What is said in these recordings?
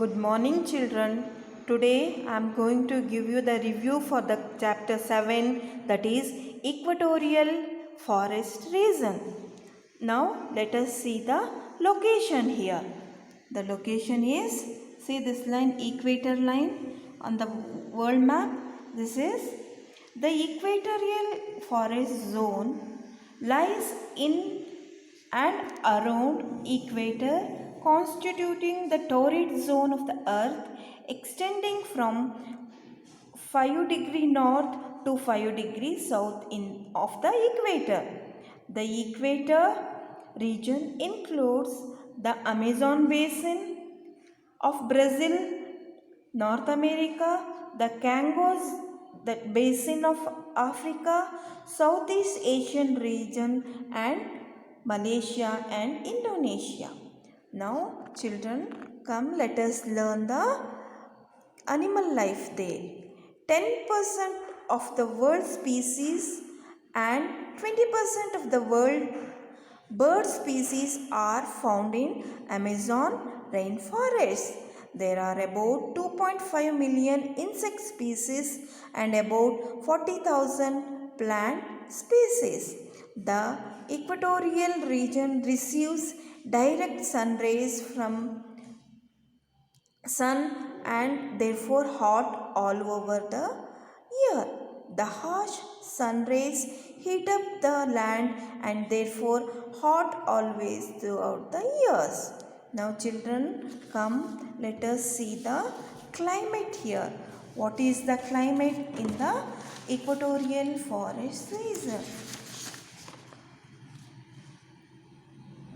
Good morning, children. Today I am going to give you the review for the chapter 7, that is Equatorial Forest Region. Now let us see the location here. The location is, see this line, equator line on the world map. This is the Equatorial Forest Zone lies in and around equator, constituting the torrid zone of the earth extending from 5 degree north to 5 degrees south of the equator. The equator region includes the Amazon basin of Brazil, North America, the Cangos, the basin of Africa, Southeast Asian region, and Malaysia and Indonesia. Now, children, come let us learn the animal life there. 10% of the world species and 20% of the world bird species are found in Amazon rainforest. There are about 2.5 million insect species and about 40,000 plant species. The equatorial region receives direct sun rays from sun and therefore hot all over the year. The harsh sun rays heat up the land and therefore hot always throughout the years. Now children, come let us see the climate here. What is the climate in the equatorial forest region?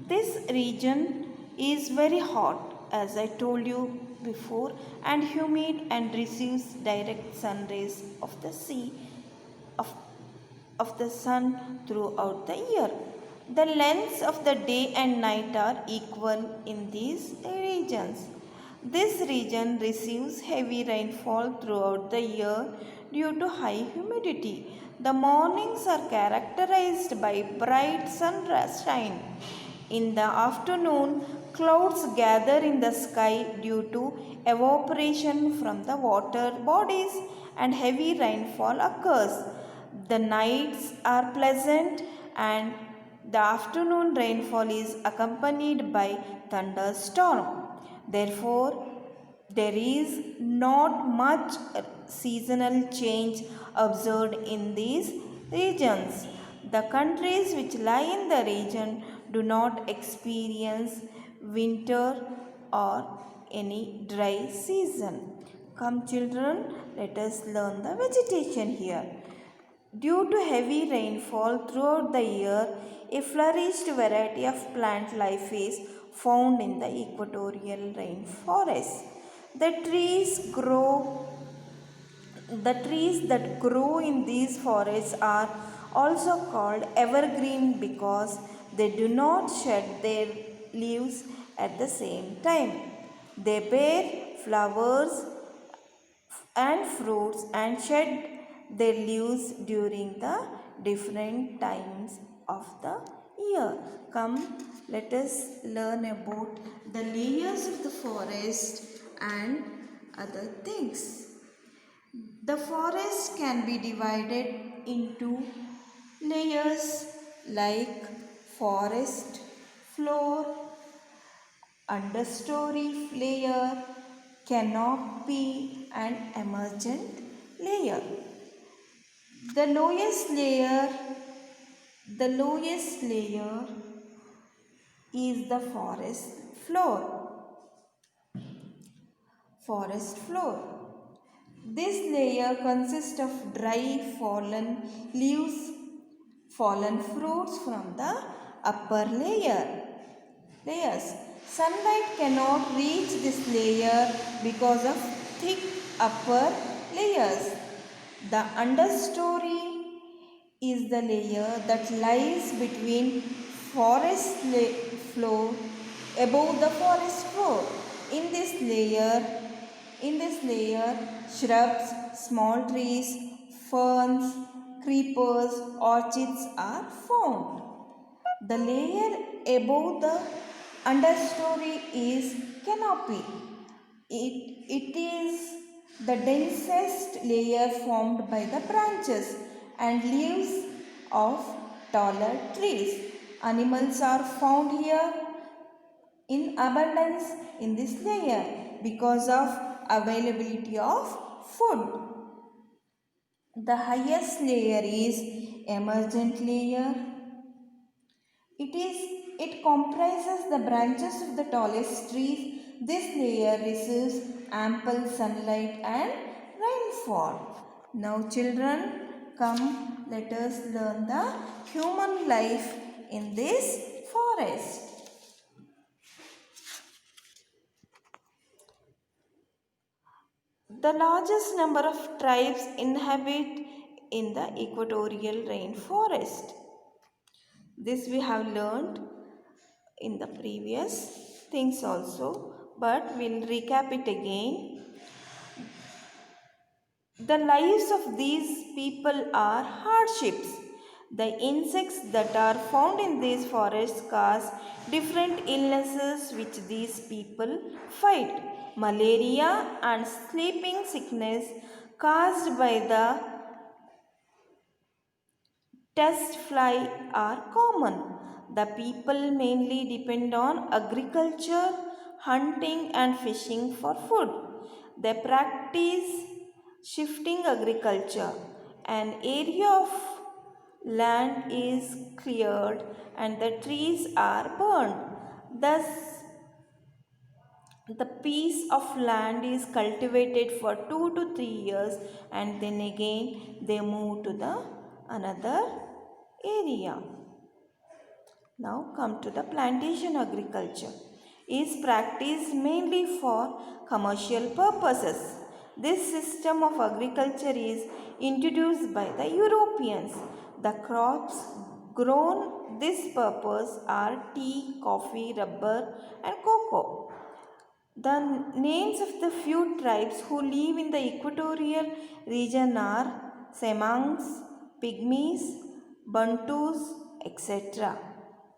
This region is very hot, as I told you before, and humid and receives direct sun rays of the of the sun throughout the year. The lengths of the day and night are equal in these regions. This region receives heavy rainfall throughout the year due to high humidity. The mornings are characterized by bright sunshine. In the afternoon, clouds gather in the sky due to evaporation from the water bodies and heavy rainfall occurs. The nights are pleasant and the afternoon rainfall is accompanied by thunderstorm. Therefore, there is not much seasonal change observed in these regions. The countries which lie in the region do not experience winter or any dry season. Come children, let us learn the vegetation here. Due to heavy rainfall throughout the year, a flourished variety of plant life is found in the equatorial rainforest. The trees that grow in these forests are also called evergreen because they do not shed their leaves at the same time. They bear flowers and fruits and shed their leaves during the different times of the year. Come, let us learn about the layers of the forest and other things. The forest can be divided into layers like forest floor, understory layer, canopy, and emergent layer. The lowest layer, the lowest layer is the forest floor. Forest floor. This layer consists of dry fallen leaves, fallen fruits from the upper layers. Sunlight cannot reach this layer because of thick upper layers. The understory is the layer that lies between forest floor above the forest floor. In this layer, shrubs, small trees, ferns, creepers, orchids are found. The layer above the understory is canopy. It is the densest layer formed by the branches and leaves of taller trees. Animals are found here in abundance in this layer because of availability of food. The highest layer is emergent layer. It comprises the branches of the tallest trees. This layer receives ample sunlight and rainfall. Now children, come let us learn the human life in this forest. The largest number of tribes inhabit in the equatorial rainforest. This we have learned in the previous things also, but we'll recap it again. The lives of these people are hardships. The insects that are found in these forests cause different illnesses which these people fight. Malaria and sleeping sickness caused by the test fly are common. The people mainly depend on agriculture, hunting, and fishing for food. They practice shifting agriculture. An area of land is cleared and the trees are burned. Thus, the piece of land is cultivated for 2 to 3 years and then again they move to the another area. Now come to the plantation agriculture is practiced mainly for commercial purposes. This system of agriculture is introduced by the Europeans. The crops grown this purpose are tea, coffee, rubber and cocoa. The names of the few tribes who live in the equatorial region are Semangs, Pygmies, Bantus, etc.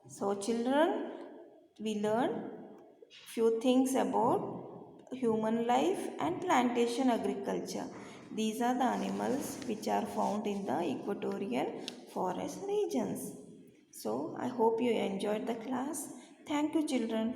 So children, we learn few things about human life and plantation agriculture. These are the animals which are found in the equatorial forest regions. So I hope you enjoyed the class. Thank you children.